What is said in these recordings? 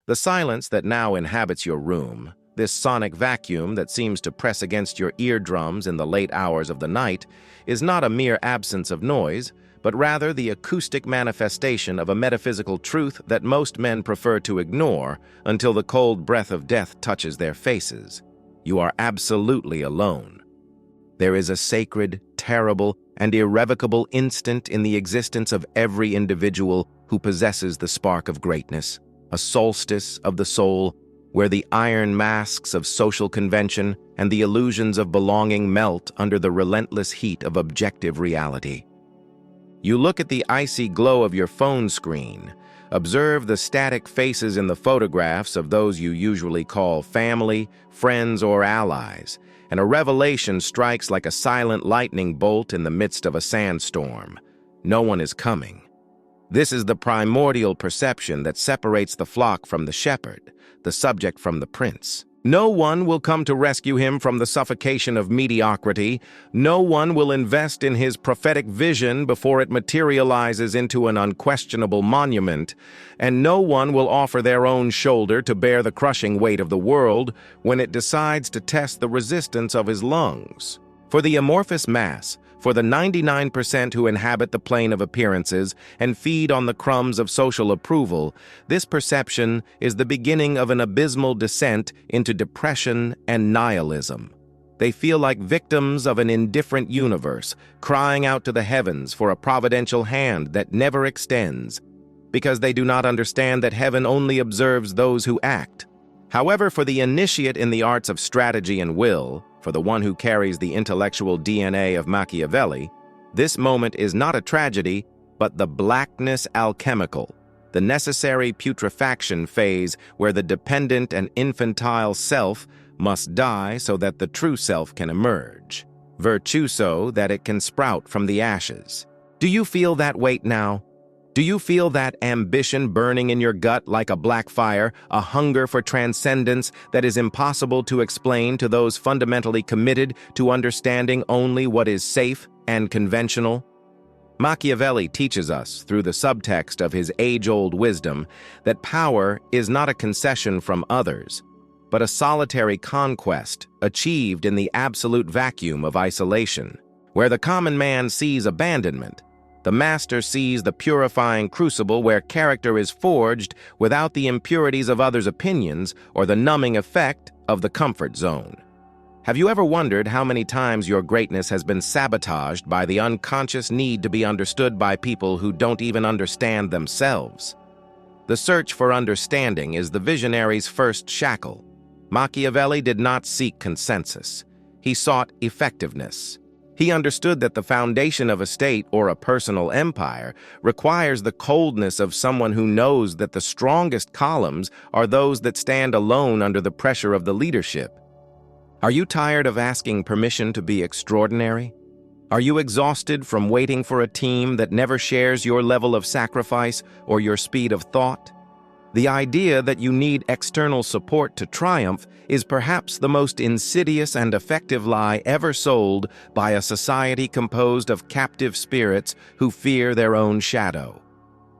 The silence that now inhabits your room, this sonic vacuum that seems to press against your eardrums in the late hours of the night, is not a mere absence of noise, but rather the acoustic manifestation of a metaphysical truth that most men prefer to ignore until the cold breath of death touches their faces. You are absolutely alone. There is a sacred, terrible, and irrevocable instant in the existence of every individual who possesses the spark of greatness, a solstice of the soul, where the iron masks of social convention and the illusions of belonging melt under the relentless heat of objective reality. You look at the icy glow of your phone screen, observe the static faces in the photographs of those you usually call family, friends, or allies, and a revelation strikes like a silent lightning bolt in the midst of a sandstorm. No one is coming. This is the primordial perception that separates the flock from the shepherd, the subject from the prince. No one will come to rescue him from the suffocation of mediocrity. No one will invest in his prophetic vision before it materializes into an unquestionable monument, and no one will offer their own shoulder to bear the crushing weight of the world when it decides to test the resistance of his lungs. For the amorphous mass, for the 99% who inhabit the plane of appearances and feed on the crumbs of social approval, this perception is the beginning of an abysmal descent into depression and nihilism. They feel like victims of an indifferent universe, crying out to the heavens for a providential hand that never extends, because they do not understand that heaven only observes those who act. However, for the initiate in the arts of strategy and will, for the one who carries the intellectual DNA of Machiavelli, this moment is not a tragedy, but the blackness alchemical, the necessary putrefaction phase where the dependent and infantile self must die so that the true self can emerge. Virtue so that it can sprout from the ashes. Do you feel that weight now? Do you feel that ambition burning in your gut like a black fire, a hunger for transcendence that is impossible to explain to those fundamentally committed to understanding only what is safe and conventional? Machiavelli teaches us, through the subtext of his age-old wisdom, that power is not a concession from others, but a solitary conquest achieved in the absolute vacuum of isolation. Where the common man sees abandonment, the master sees the purifying crucible where character is forged without the impurities of others' opinions or the numbing effect of the comfort zone. Have you ever wondered how many times your greatness has been sabotaged by the unconscious need to be understood by people who don't even understand themselves? The search for understanding is the visionary's first shackle. Machiavelli did not seek consensus. He sought effectiveness. He understood that the foundation of a state or a personal empire requires the coldness of someone who knows that the strongest columns are those that stand alone under the pressure of the leadership. Are you tired of asking permission to be extraordinary? Are you exhausted from waiting for a team that never shares your level of sacrifice or your speed of thought? The idea that you need external support to triumph is perhaps the most insidious and effective lie ever sold by a society composed of captive spirits who fear their own shadow.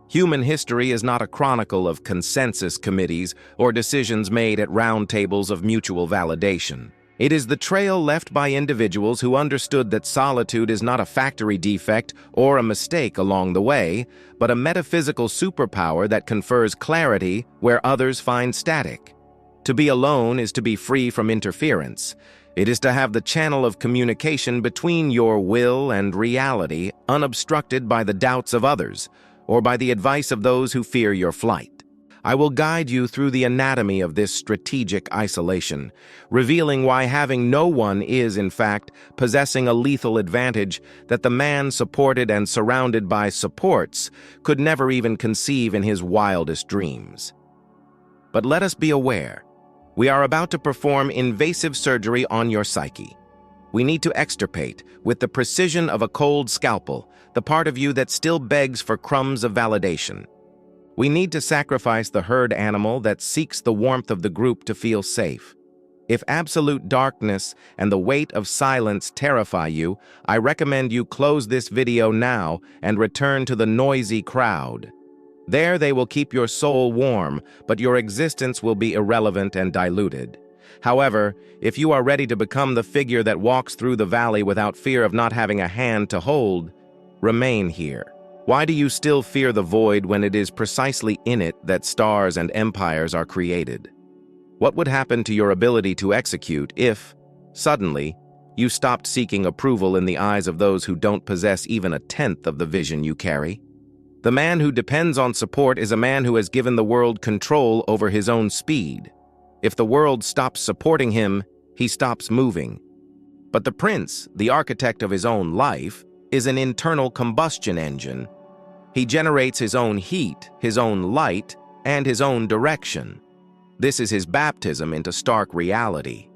Human history is not a chronicle of consensus committees or decisions made at round tables of mutual validation. It is the trail left by individuals who understood that solitude is not a factory defect or a mistake along the way, but a metaphysical superpower that confers clarity where others find static. To be alone is to be free from interference. It is to have the channel of communication between your will and reality unobstructed by the doubts of others or by the advice of those who fear your flight. I will guide you through the anatomy of this strategic isolation, revealing why having no one is, in fact, possessing a lethal advantage that the man supported and surrounded by supports could never even conceive in his wildest dreams. But let us be aware, we are about to perform invasive surgery on your psyche. We need to extirpate, with the precision of a cold scalpel, the part of you that still begs for crumbs of validation. We need to sacrifice the herd animal that seeks the warmth of the group to feel safe. If absolute darkness and the weight of silence terrify you, I recommend you close this video now and return to the noisy crowd. There they will keep your soul warm, but your existence will be irrelevant and diluted. However, if you are ready to become the figure that walks through the valley without fear of not having a hand to hold, remain here. Why do you still fear the void when it is precisely in it that stars and empires are created? What would happen to your ability to execute if, suddenly, you stopped seeking approval in the eyes of those who don't possess even a tenth of the vision you carry? The man who depends on support is a man who has given the world control over his own speed. If the world stops supporting him, he stops moving. But the prince, the architect of his own life, is an internal combustion engine. He generates his own heat, his own light, and his own direction. This is his baptism into stark reality.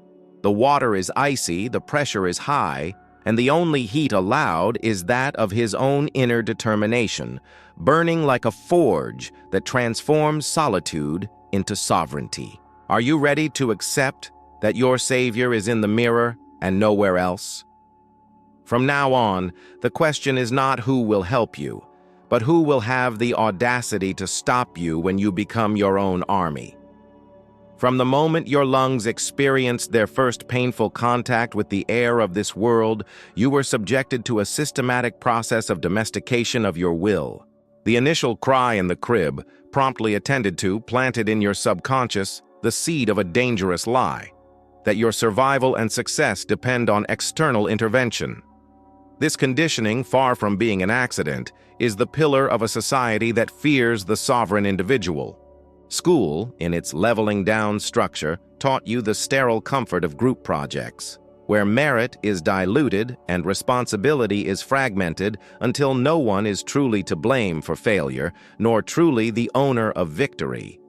The water is icy, the pressure is high, and the only heat allowed is that of his own inner determination, burning like a forge that transforms solitude into sovereignty. Are you ready to accept that your Savior is in the mirror and nowhere else? From now on, the question is not who will help you, but who will have the audacity to stop you when you become your own army. From the moment your lungs experienced their first painful contact with the air of this world, you were subjected to a systematic process of domestication of your will. The initial cry in the crib, promptly attended to, planted in your subconscious the seed of a dangerous lie, that your survival and success depend on external intervention. This conditioning, far from being an accident, is the pillar of a society that fears the sovereign individual. School, in its leveling down structure, taught you the sterile comfort of group projects, where merit is diluted and responsibility is fragmented until no one is truly to blame for failure, nor truly the owner of victory.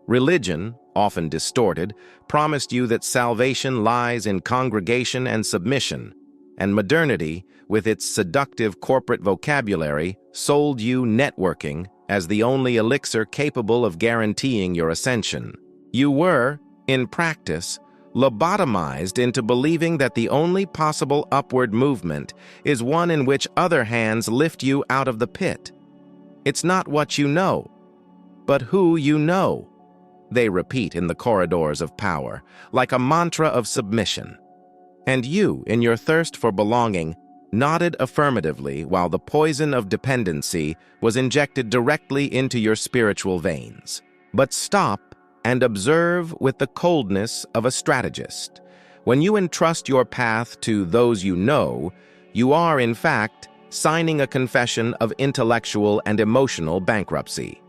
Religion, often distorted, promised you that salvation lies in congregation and submission, and modernity, with its seductive corporate vocabulary, sold you networking as the only elixir capable of guaranteeing your ascension. You were, in practice, lobotomized into believing that the only possible upward movement is one in which other hands lift you out of the pit. It's not what you know, but who you know, they repeat in the corridors of power, like a mantra of submission. And you, in your thirst for belonging, nodded affirmatively while the poison of dependency was injected directly into your spiritual veins. But stop and observe with the coldness of a strategist. When you entrust your path to those you know, you are, in fact, signing a confession of intellectual and emotional bankruptcy.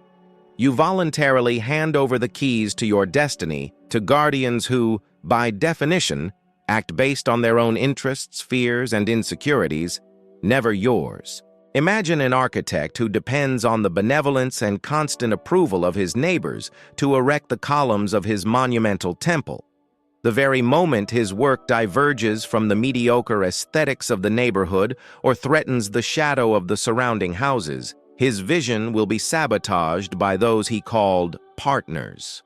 You voluntarily hand over the keys to your destiny to guardians who, by definition, act based on their own interests, fears, and insecurities, never yours. Imagine an architect who depends on the benevolence and constant approval of his neighbors to erect the columns of his monumental temple. The very moment his work diverges from the mediocre aesthetics of the neighborhood or threatens the shadow of the surrounding houses, his vision will be sabotaged by those he called partners.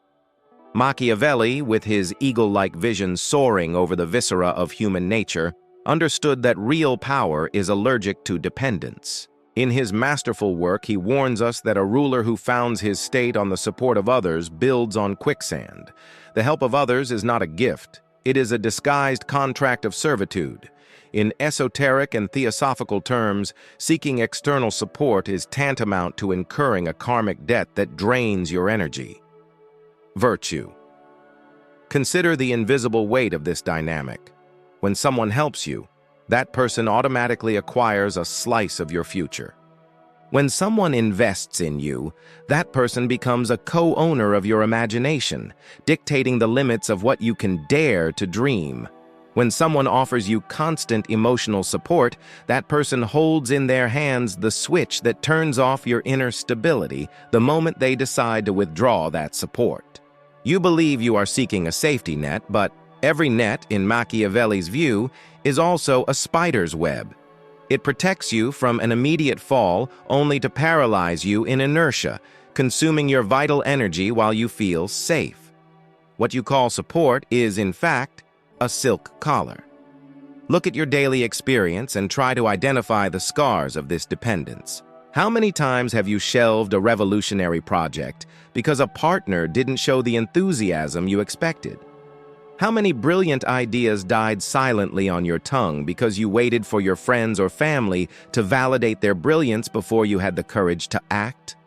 Machiavelli, with his eagle-like vision soaring over the viscera of human nature, understood that real power is allergic to dependence. In his masterful work, he warns us that a ruler who founds his state on the support of others builds on quicksand. The help of others is not a gift. It is a disguised contract of servitude. In esoteric and theosophical terms, seeking external support is tantamount to incurring a karmic debt that drains your energy. Virtue. Consider the invisible weight of this dynamic. When someone helps you, that person automatically acquires a slice of your future. When someone invests in you, that person becomes a co-owner of your imagination, dictating the limits of what you can dare to dream. When someone offers you constant emotional support, that person holds in their hands the switch that turns off your inner stability the moment they decide to withdraw that support. You believe you are seeking a safety net, but every net, in Machiavelli's view, is also a spider's web. It protects you from an immediate fall only to paralyze you in inertia, consuming your vital energy while you feel safe. What you call support is, in fact, a silk collar. Look at your daily experience and try to identify the scars of this dependence. How many times have you shelved a revolutionary project because a partner didn't show the enthusiasm you expected? How many brilliant ideas died silently on your tongue because you waited for your friends or family to validate their brilliance before you had the courage to act?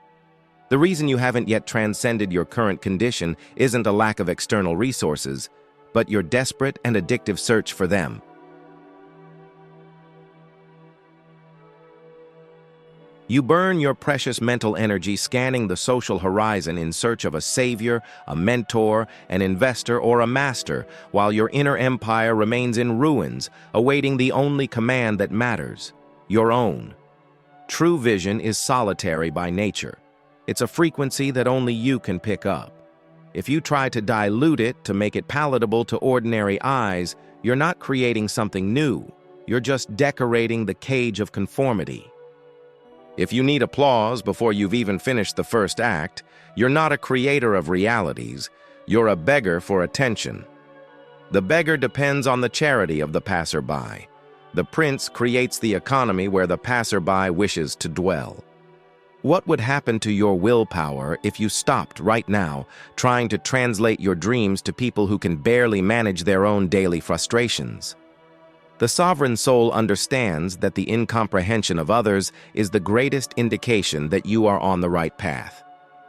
The reason you haven't yet transcended your current condition isn't a lack of external resources, but your desperate and addictive search for them. You burn your precious mental energy scanning the social horizon in search of a savior, a mentor, an investor, or a master, while your inner empire remains in ruins, awaiting the only command that matters, your own. True vision is solitary by nature. It's a frequency that only you can pick up. If you try to dilute it to make it palatable to ordinary eyes, you're not creating something new. You're just decorating the cage of conformity. If you need applause before you've even finished the first act, you're not a creator of realities, you're a beggar for attention. The beggar depends on the charity of the passerby. The prince creates the economy where the passerby wishes to dwell. What would happen to your willpower if you stopped right now trying to translate your dreams to people who can barely manage their own daily frustrations? The sovereign soul understands that the incomprehension of others is the greatest indication that you are on the right path.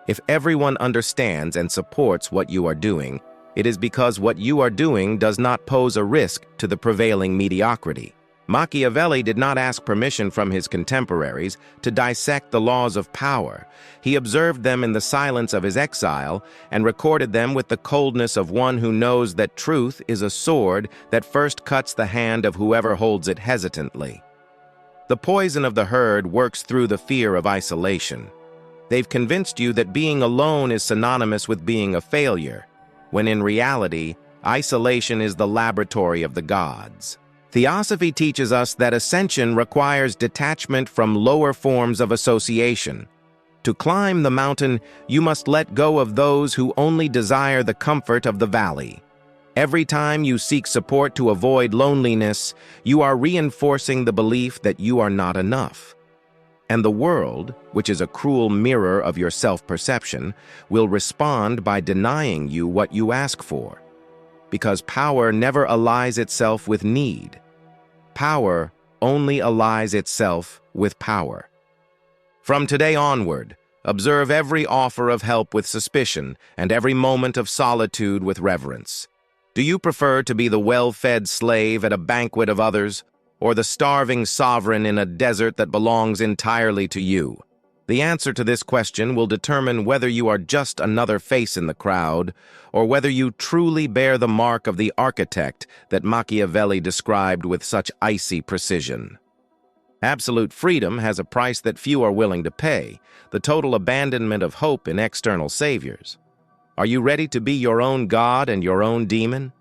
If everyone understands and supports what you are doing, it is because what you are doing does not pose a risk to the prevailing mediocrity. Machiavelli did not ask permission from his contemporaries to dissect the laws of power. He observed them in the silence of his exile and recorded them with the coldness of one who knows that truth is a sword that first cuts the hand of whoever holds it hesitantly. The poison of the herd works through the fear of isolation. They've convinced you that being alone is synonymous with being a failure, when in reality, isolation is the laboratory of the gods. Theosophy teaches us that ascension requires detachment from lower forms of association. To climb the mountain, you must let go of those who only desire the comfort of the valley. Every time you seek support to avoid loneliness, you are reinforcing the belief that you are not enough. And the world, which is a cruel mirror of your self-perception, will respond by denying you what you ask for. Because power never allies itself with need. Power only allies itself with power. From today onward, observe every offer of help with suspicion and every moment of solitude with reverence. Do you prefer to be the well-fed slave at a banquet of others, or the starving sovereign in a desert that belongs entirely to you? The answer to this question will determine whether you are just another face in the crowd, or whether you truly bear the mark of the architect that Machiavelli described with such icy precision. Absolute freedom has a price that few are willing to pay, the total abandonment of hope in external saviors. Are you ready to be your own god and your own demon?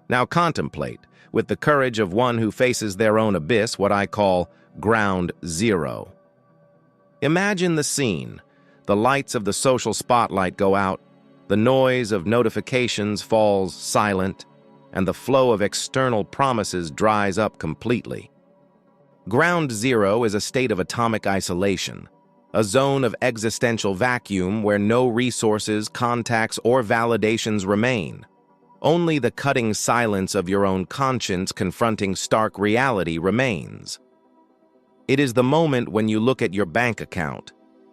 Now contemplate, with the courage of one who faces their own abyss, what I call ground zero. Imagine the scene. The lights of the social spotlight go out, the noise of notifications falls silent, and the flow of external promises dries up completely. Ground zero is a state of atomic isolation, a zone of existential vacuum where no resources, contacts, or validations remain. Only the cutting silence of your own conscience confronting stark reality remains. It is the moment when you look at your bank account,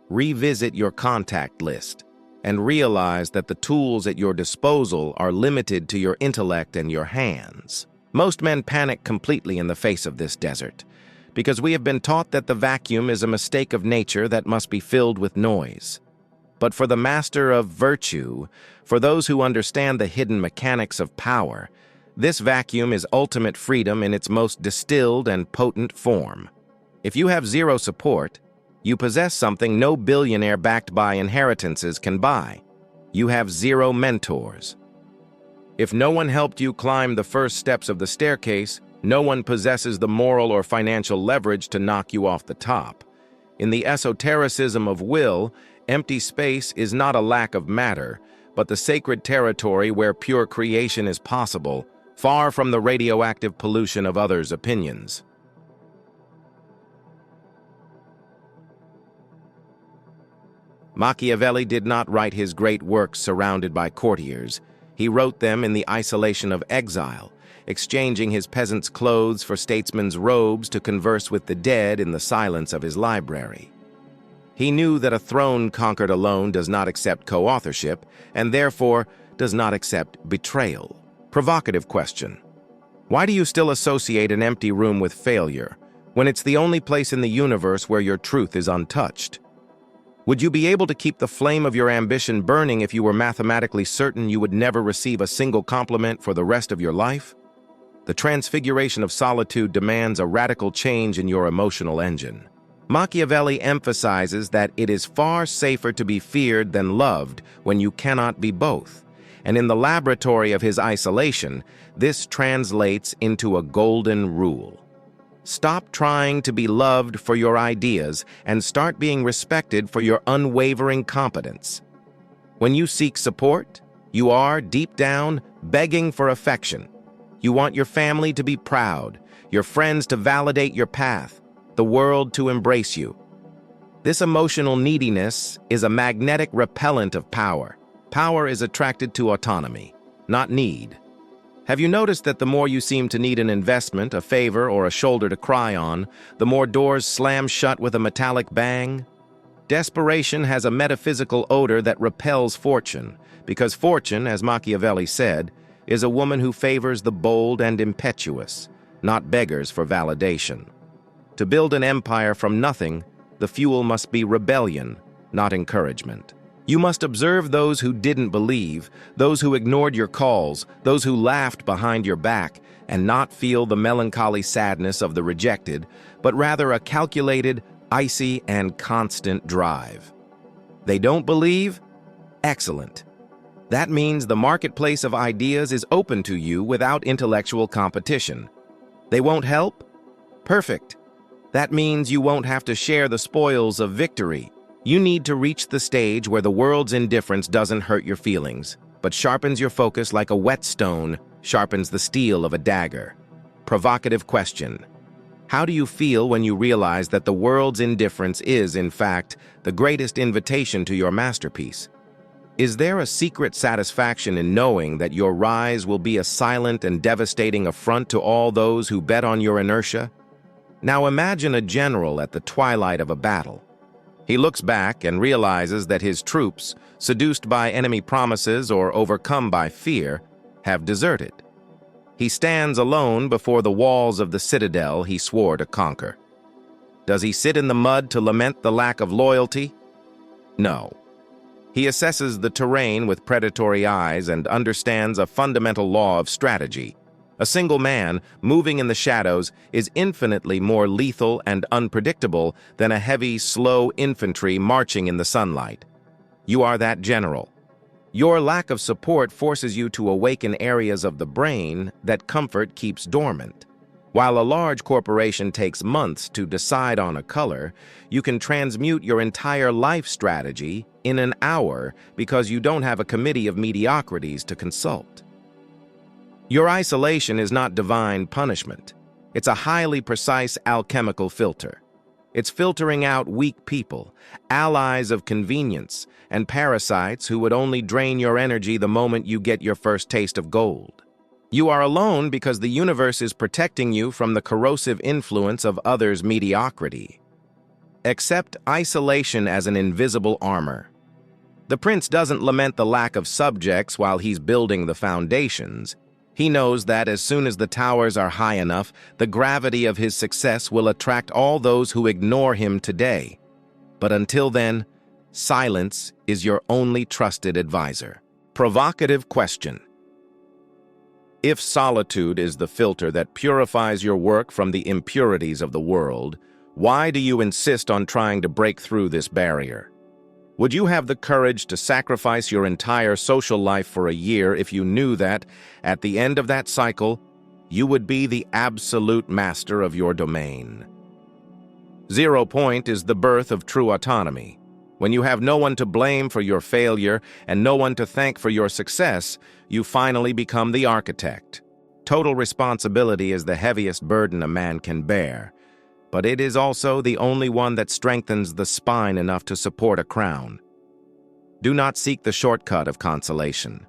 revisit your contact list, and realize that the tools at your disposal are limited to your intellect and your hands. Most men panic completely in the face of this desert, because we have been taught that the vacuum is a mistake of nature that must be filled with noise. But for the master of virtue, for those who understand the hidden mechanics of power, this vacuum is ultimate freedom in its most distilled and potent form. If you have zero support, you possess something no billionaire backed by inheritances can buy. You have zero mentors. If no one helped you climb the first steps of the staircase, no one possesses the moral or financial leverage to knock you off the top. In the esotericism of will, empty space is not a lack of matter, but the sacred territory where pure creation is possible, far from the radioactive pollution of others' opinions. Machiavelli did not write his great works surrounded by courtiers. He wrote them in the isolation of exile, exchanging his peasant's clothes for statesman's robes to converse with the dead in the silence of his library. He knew that a throne conquered alone does not accept co-authorship, and therefore does not accept betrayal. Provocative question. Why do you still associate an empty room with failure, when it's the only place in the universe where your truth is untouched? Would you be able to keep the flame of your ambition burning if you were mathematically certain you would never receive a single compliment for the rest of your life? The transfiguration of solitude demands a radical change in your emotional engine. Machiavelli emphasizes that it is far safer to be feared than loved when you cannot be both. And in the laboratory of his isolation, this translates into a golden rule. Stop trying to be loved for your ideas and start being respected for your unwavering competence. When you seek support, you are, deep down, begging for affection. You want your family to be proud, your friends to validate your path, the world to embrace you. This emotional neediness is a magnetic repellent of power. Power is attracted to autonomy, not need. Have you noticed that the more you seem to need an investment, a favor, or a shoulder to cry on, the more doors slam shut with a metallic bang? Desperation has a metaphysical odor that repels fortune, because fortune, as Machiavelli said, is a woman who favors the bold and impetuous, not beggars for validation. To build an empire from nothing, the fuel must be rebellion, not encouragement. You must observe those who didn't believe, those who ignored your calls, those who laughed behind your back, and not feel the melancholy sadness of the rejected, but rather a calculated, icy, and constant drive. They don't believe? Excellent. That means the marketplace of ideas is open to you without intellectual competition. They won't help? Perfect. That means you won't have to share the spoils of victory. You need to reach the stage where the world's indifference doesn't hurt your feelings, but sharpens your focus like a whetstone sharpens the steel of a dagger. Provocative question. How do you feel when you realize that the world's indifference is, in fact, the greatest invitation to your masterpiece? Is there a secret satisfaction in knowing that your rise will be a silent and devastating affront to all those who bet on your inertia? Now imagine a general at the twilight of a battle. He looks back and realizes that his troops, seduced by enemy promises or overcome by fear, have deserted. He stands alone before the walls of the citadel he swore to conquer. Does he sit in the mud to lament the lack of loyalty? No. He assesses the terrain with predatory eyes and understands a fundamental law of strategy. A single man, moving in the shadows, is infinitely more lethal and unpredictable than a heavy, slow infantry marching in the sunlight. You are that general. Your lack of support forces you to awaken areas of the brain that comfort keeps dormant. While a large corporation takes months to decide on a color, you can transmute your entire life strategy in an hour because you don't have a committee of mediocrities to consult. Your isolation is not divine punishment. It's a highly precise alchemical filter. It's filtering out weak people, allies of convenience, and parasites who would only drain your energy the moment you get your first taste of gold. You are alone because the universe is protecting you from the corrosive influence of others' mediocrity. Accept isolation as an invisible armor. The prince doesn't lament the lack of subjects while he's building the foundations. He knows that as soon as the towers are high enough, the gravity of his success will attract all those who ignore him today. But until then, silence is your only trusted advisor. Provocative question. If solitude is the filter that purifies your work from the impurities of the world, why do you insist on trying to break through this barrier? Would you have the courage to sacrifice your entire social life for a year if you knew that, at the end of that cycle, you would be the absolute master of your domain? 0 point is the birth of true autonomy. When you have no one to blame for your failure and no one to thank for your success, you finally become the architect. Total responsibility is the heaviest burden a man can bear, but it is also the only one that strengthens the spine enough to support a crown. Do not seek the shortcut of consolation.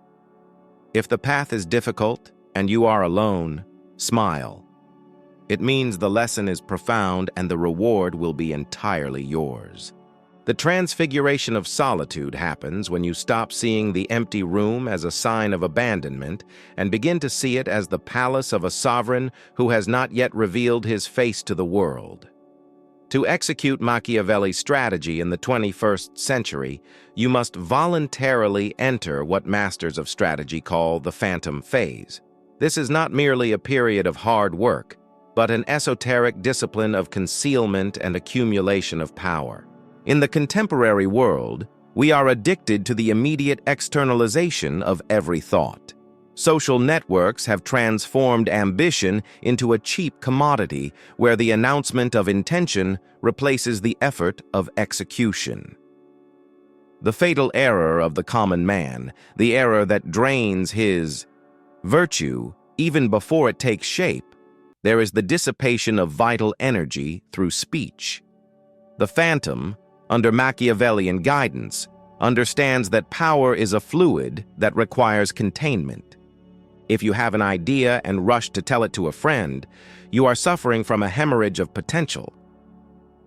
If the path is difficult and you are alone, smile. It means the lesson is profound and the reward will be entirely yours. The transfiguration of solitude happens when you stop seeing the empty room as a sign of abandonment and begin to see it as the palace of a sovereign who has not yet revealed his face to the world. To execute Machiavelli's strategy in the 21st century, you must voluntarily enter what masters of strategy call the phantom phase. This is not merely a period of hard work, but an esoteric discipline of concealment and accumulation of power. In the contemporary world, we are addicted to the immediate externalization of every thought. Social networks have transformed ambition into a cheap commodity where the announcement of intention replaces the effort of execution. The fatal error of the common man, the error that drains his virtue even before it takes shape, there is the dissipation of vital energy through speech. The phantom, under Machiavellian guidance, understands that power is a fluid that requires containment. If you have an idea and rush to tell it to a friend, you are suffering from a hemorrhage of potential.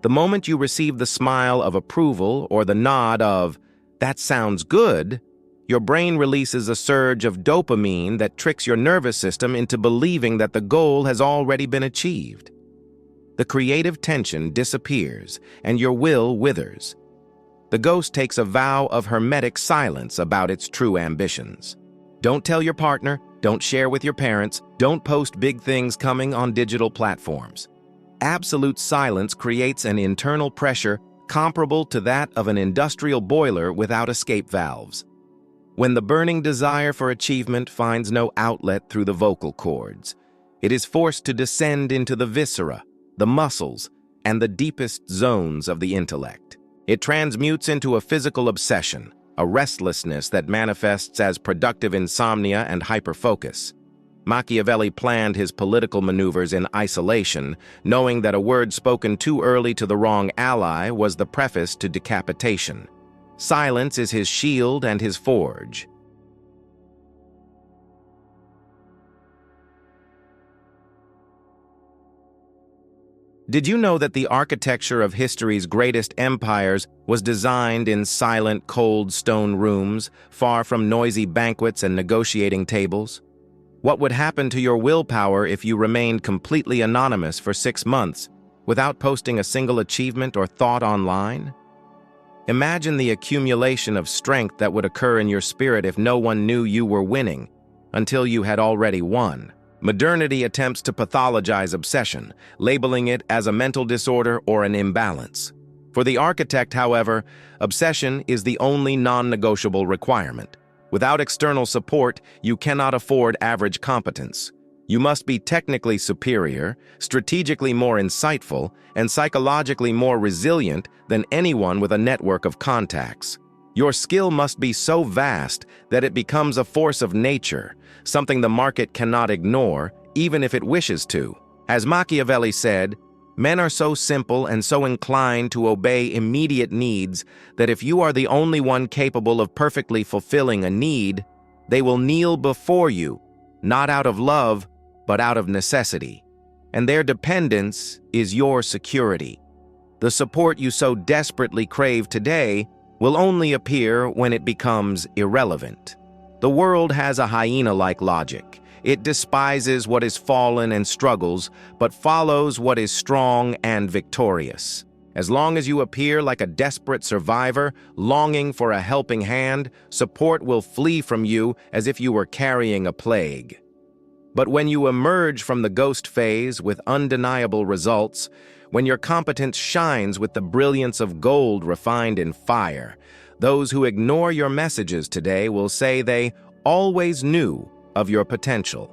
The moment you receive the smile of approval or the nod of, "That sounds good," your brain releases a surge of dopamine that tricks your nervous system into believing that the goal has already been achieved. The creative tension disappears and your will withers. The ghost takes a vow of hermetic silence about its true ambitions. Don't tell your partner, don't share with your parents, don't post big things coming on digital platforms. Absolute silence creates an internal pressure comparable to that of an industrial boiler without escape valves. When the burning desire for achievement finds no outlet through the vocal cords, it is forced to descend into the viscera, the muscles, and the deepest zones of the intellect. It transmutes into a physical obsession, a restlessness that manifests as productive insomnia and hyperfocus. Machiavelli planned his political maneuvers in isolation, knowing that a word spoken too early to the wrong ally was the preface to decapitation. Silence is his shield and his forge. Did you know that the architecture of history's greatest empires was designed in silent, cold stone rooms, far from noisy banquets and negotiating tables? What would happen to your willpower if you remained completely anonymous for 6 months without posting a single achievement or thought online? Imagine the accumulation of strength that would occur in your spirit if no one knew you were winning until you had already won. Modernity attempts to pathologize obsession, labeling it as a mental disorder or an imbalance. For the architect, however, obsession is the only non-negotiable requirement. Without external support, you cannot afford average competence. You must be technically superior, strategically more insightful, and psychologically more resilient than anyone with a network of contacts. Your skill must be so vast that it becomes a force of nature, something the market cannot ignore, even if it wishes to. As Machiavelli said, men are so simple and so inclined to obey immediate needs that if you are the only one capable of perfectly fulfilling a need, they will kneel before you, not out of love, but out of necessity. And their dependence is your security. The support you so desperately crave today will only appear when it becomes irrelevant. The world has a hyena-like logic. It despises what is fallen and struggles, but follows what is strong and victorious. As long as you appear like a desperate survivor, longing for a helping hand, support will flee from you as if you were carrying a plague. But when you emerge from the ghost phase with undeniable results, when your competence shines with the brilliance of gold refined in fire, those who ignore your messages today will say they always knew of your potential.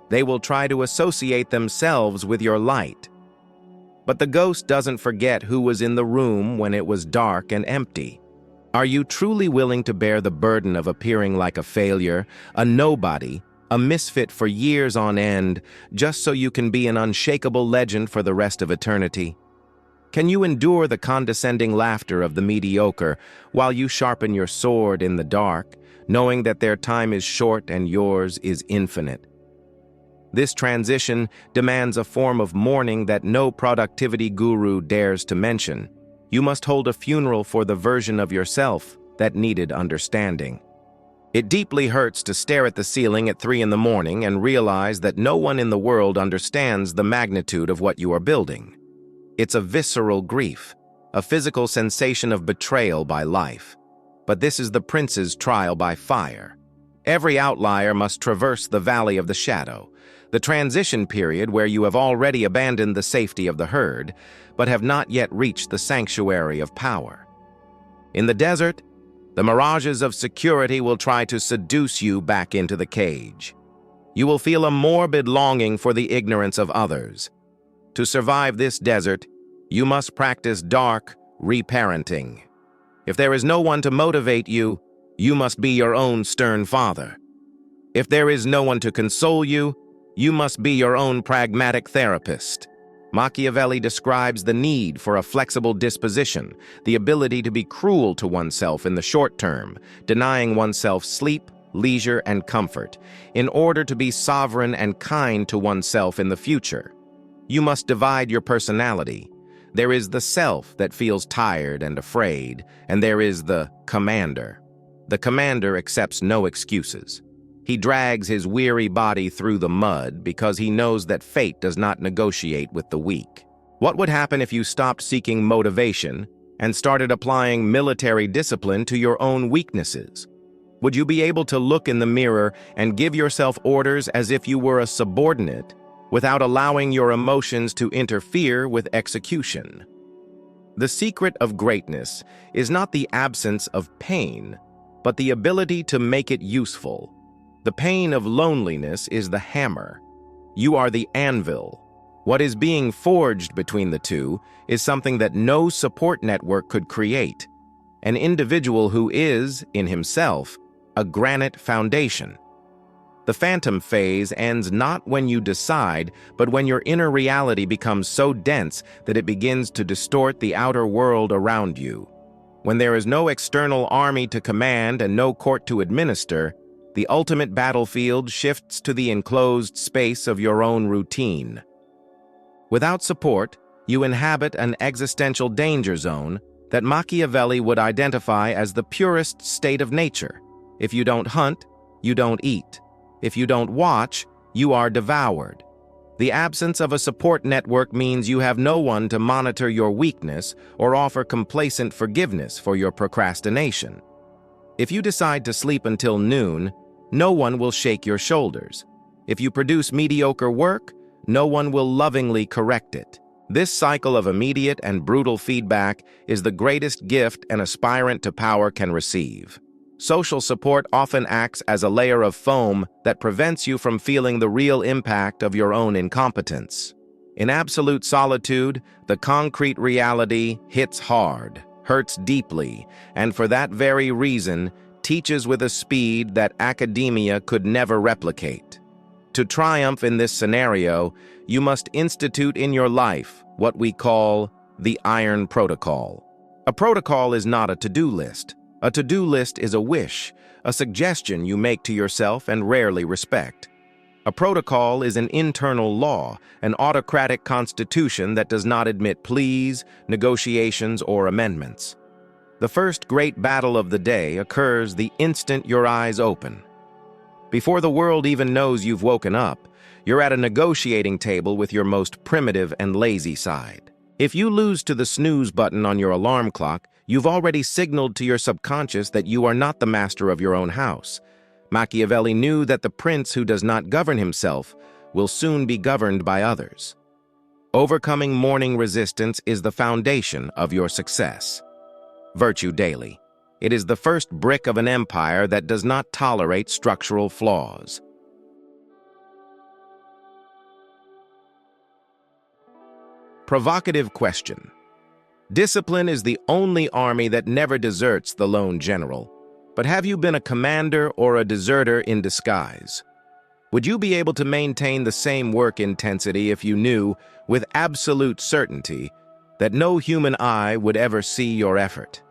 They will try to associate themselves with your light. But the ghost doesn't forget who was in the room when it was dark and empty. Are you truly willing to bear the burden of appearing like a failure, a nobody, a misfit for years on end, just so you can be an unshakable legend for the rest of eternity? Can you endure the condescending laughter of the mediocre while you sharpen your sword in the dark, knowing that their time is short and yours is infinite? This transition demands a form of mourning that no productivity guru dares to mention. You must hold a funeral for the version of yourself that needed understanding. It deeply hurts to stare at the ceiling at 3 in the morning and realize that no one in the world understands the magnitude of what you are building. It's a visceral grief, a physical sensation of betrayal by life. But this is the prince's trial by fire. Every outlier must traverse the valley of the shadow, the transition period where you have already abandoned the safety of the herd, but have not yet reached the sanctuary of power. In the desert, the mirages of security will try to seduce you back into the cage. You will feel a morbid longing for the ignorance of others. To survive this desert, you must practice dark reparenting. If there is no one to motivate you, you must be your own stern father. If there is no one to console you, you must be your own pragmatic therapist. Machiavelli describes the need for a flexible disposition, the ability to be cruel to oneself in the short term, denying oneself sleep, leisure, and comfort, in order to be sovereign and kind to oneself in the future. You must divide your personality. There is the self that feels tired and afraid, and there is the commander. The commander accepts no excuses. He drags his weary body through the mud because he knows that fate does not negotiate with the weak. What would happen if you stopped seeking motivation and started applying military discipline to your own weaknesses? Would you be able to look in the mirror and give yourself orders as if you were a subordinate, without allowing your emotions to interfere with execution? The secret of greatness is not the absence of pain, but the ability to make it useful. The pain of loneliness is the hammer. You are the anvil. What is being forged between the two is something that no support network could create. An individual who is, in himself, a granite foundation. The phantom phase ends not when you decide, but when your inner reality becomes so dense that it begins to distort the outer world around you. When there is no external army to command and no court to administer, the ultimate battlefield shifts to the enclosed space of your own routine. Without support, you inhabit an existential danger zone that Machiavelli would identify as the purest state of nature. If you don't hunt, you don't eat. If you don't watch, you are devoured. The absence of a support network means you have no one to monitor your weakness or offer complacent forgiveness for your procrastination. If you decide to sleep until noon, no one will shake your shoulders. If you produce mediocre work, no one will lovingly correct it. This cycle of immediate and brutal feedback is the greatest gift an aspirant to power can receive. Social support often acts as a layer of foam that prevents you from feeling the real impact of your own incompetence. In absolute solitude, the concrete reality hits hard, hurts deeply, and for that very reason, teaches with a speed that academia could never replicate. To triumph in this scenario, you must institute in your life what we call the Iron Protocol. A protocol is not a to-do list. A to-do list is a wish, a suggestion you make to yourself and rarely respect. A protocol is an internal law, an autocratic constitution that does not admit pleas, negotiations, or amendments. The first great battle of the day occurs the instant your eyes open. Before the world even knows you've woken up, you're at a negotiating table with your most primitive and lazy side. If you lose to the snooze button on your alarm clock, you've already signaled to your subconscious that you are not the master of your own house. Machiavelli knew that the prince who does not govern himself will soon be governed by others. Overcoming morning resistance is the foundation of your success. Virtue daily. It is the first brick of an empire that does not tolerate structural flaws. Provocative question. Discipline is the only army that never deserts the lone general. But have you been a commander or a deserter in disguise? Would you be able to maintain the same work intensity if you knew, with absolute certainty, that no human eye would ever see your effort.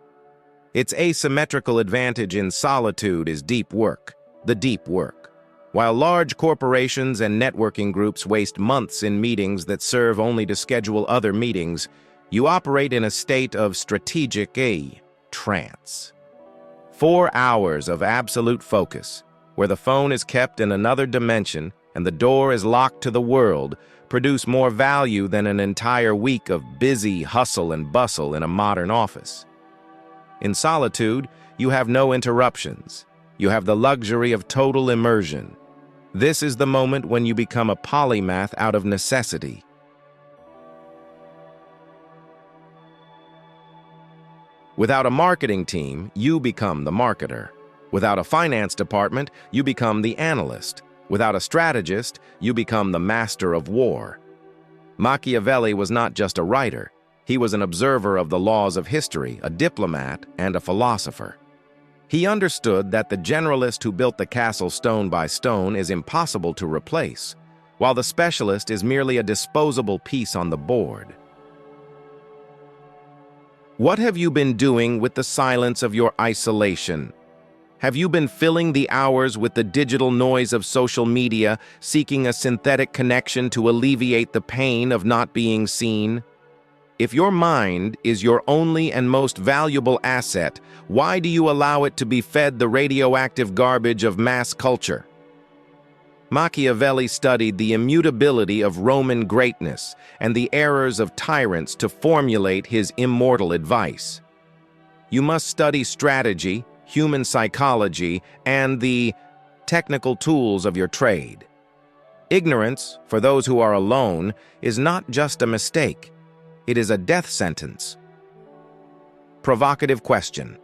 Its asymmetrical advantage in solitude is deep work, the deep work. While large corporations and networking groups waste months in meetings that serve only to schedule other meetings, you operate in a state of strategic trance. 4 hours of absolute focus, where the phone is kept in another dimension and the door is locked to the world, produce more value than an entire week of busy hustle and bustle in a modern office. In solitude, you have no interruptions. You have the luxury of total immersion. This is the moment when you become a polymath out of necessity. Without a marketing team, you become the marketer. Without a finance department, you become the analyst. Without a strategist, you become the master of war. Machiavelli was not just a writer. He was an observer of the laws of history, a diplomat, and a philosopher. He understood that the generalist who built the castle stone by stone is impossible to replace, while the specialist is merely a disposable piece on the board. What have you been doing with the silence of your isolation? Have you been filling the hours with the digital noise of social media, seeking a synthetic connection to alleviate the pain of not being seen? If your mind is your only and most valuable asset, why do you allow it to be fed the radioactive garbage of mass culture? Machiavelli studied the immutability of Roman greatness and the errors of tyrants to formulate his immortal advice. You must study strategy, human psychology, and the technical tools of your trade. Ignorance, for those who are alone, is not just a mistake. It is a death sentence. Provocative question.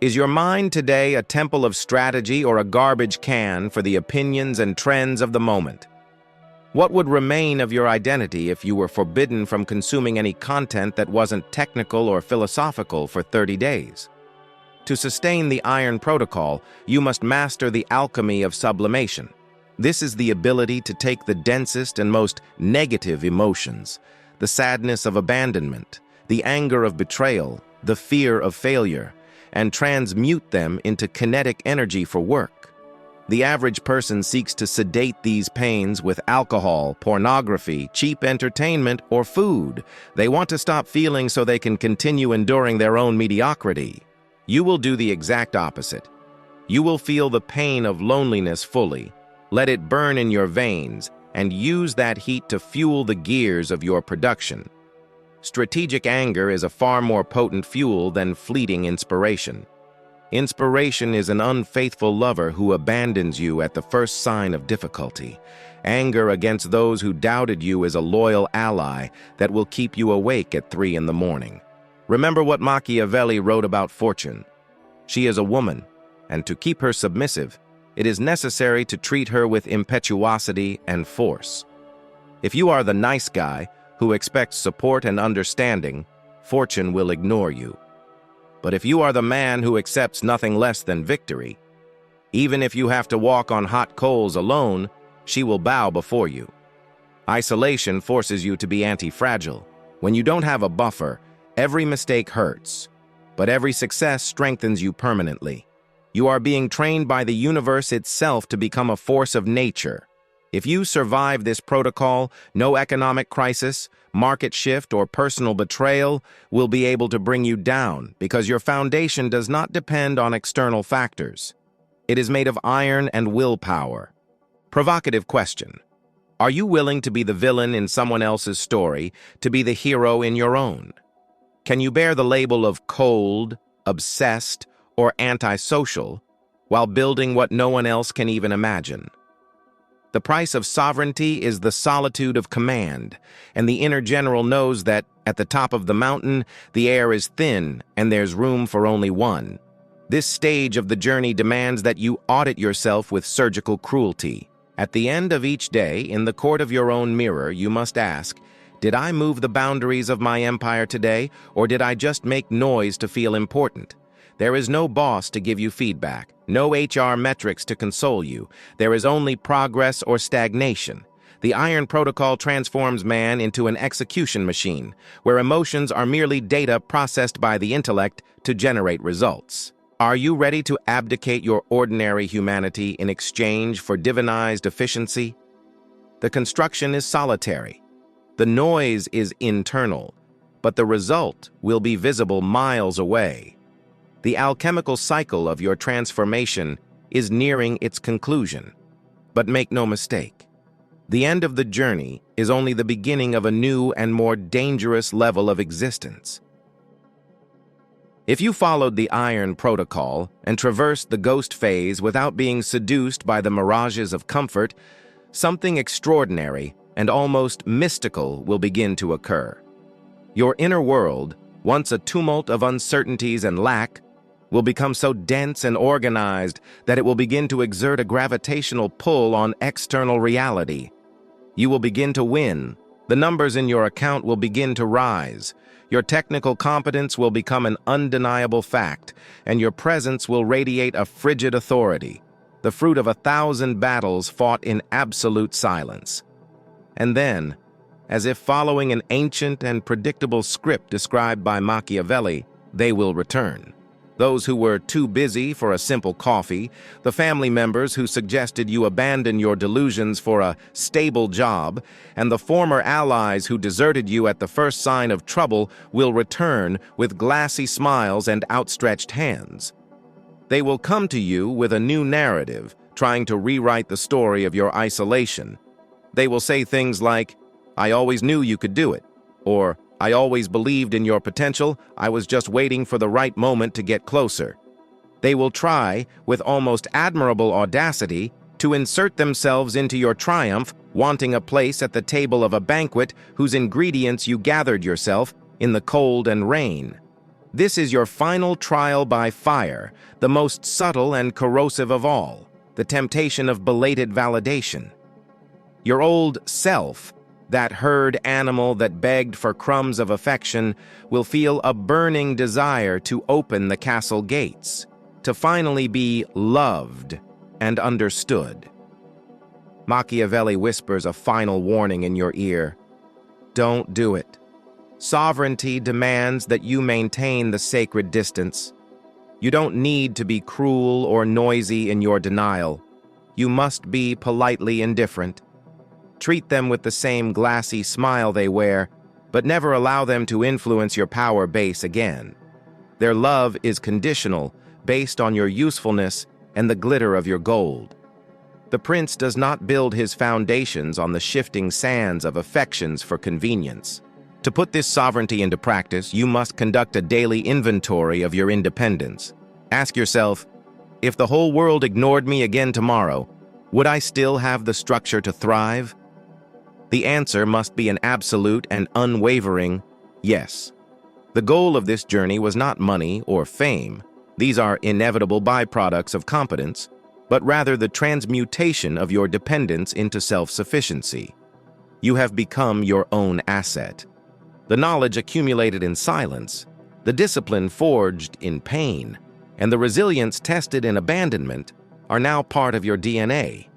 Is your mind today a temple of strategy or a garbage can for the opinions and trends of the moment? What would remain of your identity if you were forbidden from consuming any content that wasn't technical or philosophical for 30 days? To sustain the Iron Protocol, you must master the alchemy of sublimation. This is the ability to take the densest and most negative emotions, the sadness of abandonment, the anger of betrayal, the fear of failure, and transmute them into kinetic energy for work. The average person seeks to sedate these pains with alcohol, pornography, cheap entertainment, or food. They want to stop feeling so they can continue enduring their own mediocrity. You will do the exact opposite. You will feel the pain of loneliness fully, let it burn in your veins, and use that heat to fuel the gears of your production. Strategic anger is a far more potent fuel than fleeting inspiration. Inspiration is an unfaithful lover who abandons you at the first sign of difficulty. Anger against those who doubted you is a loyal ally that will keep you awake at 3 in the morning. Remember what Machiavelli wrote about fortune. She is a woman, and to keep her submissive, it is necessary to treat her with impetuosity and force. If you are the nice guy who expects support and understanding, fortune will ignore you. But if you are the man who accepts nothing less than victory, even if you have to walk on hot coals alone, she will bow before you. Isolation forces you to be anti-fragile. When you don't have a buffer, every mistake hurts, but every success strengthens you permanently. You are being trained by the universe itself to become a force of nature. If you survive this protocol, no economic crisis, market shift, or personal betrayal will be able to bring you down because your foundation does not depend on external factors. It is made of iron and willpower. Provocative question. Are you willing to be the villain in someone else's story, to be the hero in your own? Can you bear the label of cold, obsessed, or antisocial while building what no one else can even imagine? The price of sovereignty is the solitude of command, and the inner general knows that, at the top of the mountain, the air is thin and there's room for only one. This stage of the journey demands that you audit yourself with surgical cruelty. At the end of each day, in the court of your own mirror, you must ask, did I move the boundaries of my empire today, or did I just make noise to feel important? There is no boss to give you feedback, no HR metrics to console you. There is only progress or stagnation. The Iron Protocol transforms man into an execution machine, where emotions are merely data processed by the intellect to generate results. Are you ready to abdicate your ordinary humanity in exchange for divinized efficiency? The construction is solitary. The noise is internal, but the result will be visible miles away. The alchemical cycle of your transformation is nearing its conclusion. But make no mistake, the end of the journey is only the beginning of a new and more dangerous level of existence. If you followed the Iron Protocol and traversed the ghost phase without being seduced by the mirages of comfort, something extraordinary and almost mystical will begin to occur. Your inner world, once a tumult of uncertainties and lack, will become so dense and organized that it will begin to exert a gravitational pull on external reality. You will begin to win. The numbers in your account will begin to rise. Your technical competence will become an undeniable fact, and your presence will radiate a frigid authority, the fruit of 1,000 battles fought in absolute silence. And then, as if following an ancient and predictable script described by Machiavelli, they will return. Those who were too busy for a simple coffee, the family members who suggested you abandon your delusions for a stable job, and the former allies who deserted you at the first sign of trouble will return with glassy smiles and outstretched hands. They will come to you with a new narrative, trying to rewrite the story of your isolation. They will say things like, "I always knew you could do it," or "I always believed in your potential, I was just waiting for the right moment to get closer." They will try, with almost admirable audacity, to insert themselves into your triumph, wanting a place at the table of a banquet whose ingredients you gathered yourself in the cold and rain. This is your final trial by fire, the most subtle and corrosive of all, the temptation of belated validation. Your old self, that herd animal that begged for crumbs of affection, will feel a burning desire to open the castle gates, to finally be loved and understood. Machiavelli whispers a final warning in your ear. Don't do it. Sovereignty demands that you maintain the sacred distance. You don't need to be cruel or noisy in your denial. You must be politely indifferent. Treat them with the same glassy smile they wear, but never allow them to influence your power base again. Their love is conditional, based on your usefulness and the glitter of your gold. The prince does not build his foundations on the shifting sands of affections for convenience. To put this sovereignty into practice, you must conduct a daily inventory of your independence. Ask yourself, if the whole world ignored me again tomorrow, would I still have the structure to thrive? The answer must be an absolute and unwavering yes. The goal of this journey was not money or fame. These are inevitable byproducts of competence, but rather the transmutation of your dependence into self-sufficiency. You have become your own asset. The knowledge accumulated in silence, the discipline forged in pain, and the resilience tested in abandonment are now part of your DNA.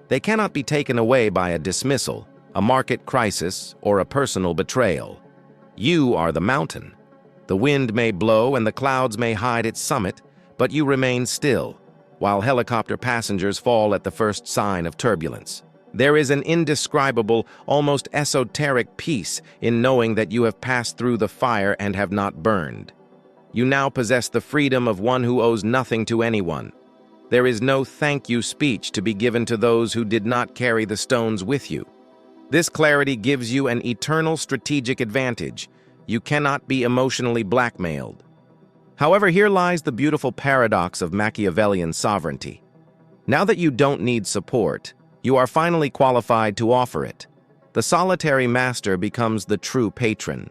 They cannot be taken away by a dismissal, a market crisis, or a personal betrayal. You are the mountain. The wind may blow and the clouds may hide its summit, but you remain still, while helicopter passengers fall at the first sign of turbulence. There is an indescribable, almost esoteric peace in knowing that you have passed through the fire and have not burned. You now possess the freedom of one who owes nothing to anyone. There is no thank you speech to be given to those who did not carry the stones with you. This clarity gives you an eternal strategic advantage. You cannot be emotionally blackmailed. However, here lies the beautiful paradox of Machiavellian sovereignty. Now that you don't need support, you are finally qualified to offer it. The solitary master becomes the true patron.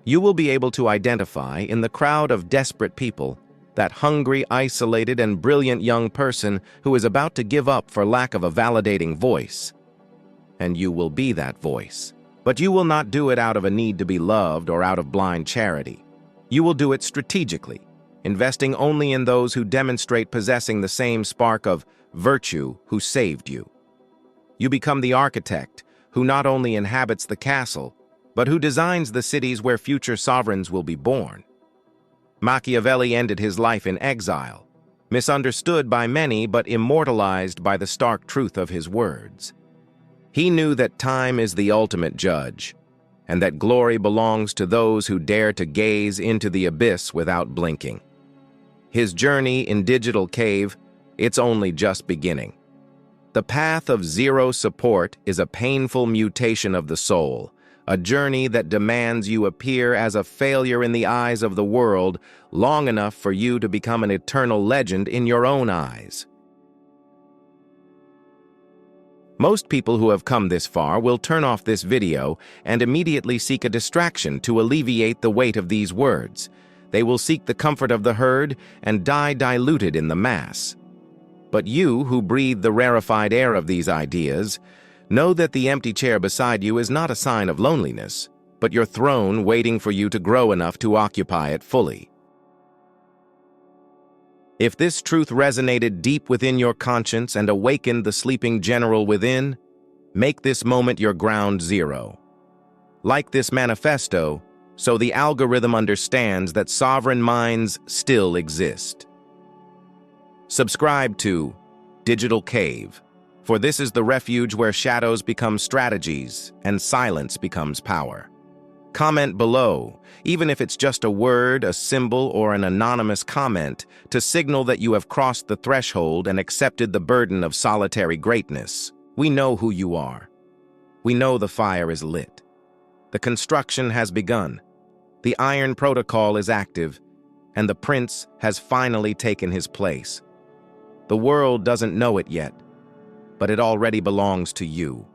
You will be able to identify in the crowd of desperate people that hungry, isolated, and brilliant young person who is about to give up for lack of a validating voice. And you will be that voice. But you will not do it out of a need to be loved or out of blind charity. You will do it strategically, investing only in those who demonstrate possessing the same spark of virtue who saved you. You become the architect who not only inhabits the castle, but who designs the cities where future sovereigns will be born. Machiavelli ended his life in exile, misunderstood by many but immortalized by the stark truth of his words. He knew that time is the ultimate judge, and that glory belongs to those who dare to gaze into the abyss without blinking. His journey in Digital Cave, it's only just beginning. The path of zero support is a painful mutation of the soul, a journey that demands you appear as a failure in the eyes of the world long enough for you to become an eternal legend in your own eyes. Most people who have come this far will turn off this video and immediately seek a distraction to alleviate the weight of these words. They will seek the comfort of the herd and die diluted in the mass. But you, who breathe the rarefied air of these ideas, know that the empty chair beside you is not a sign of loneliness, but your throne waiting for you to grow enough to occupy it fully. If this truth resonated deep within your conscience and awakened the sleeping general within, make this moment your ground zero. Like this manifesto, so the algorithm understands that sovereign minds still exist. Subscribe to Digital Cave, for this is the refuge where shadows become strategies and silence becomes power. Comment below, even if it's just a word, a symbol, or an anonymous comment, to signal that you have crossed the threshold and accepted the burden of solitary greatness. We know who you are. We know the fire is lit. The construction has begun. The Iron Protocol is active, and the Prince has finally taken his place. The world doesn't know it yet, but it already belongs to you.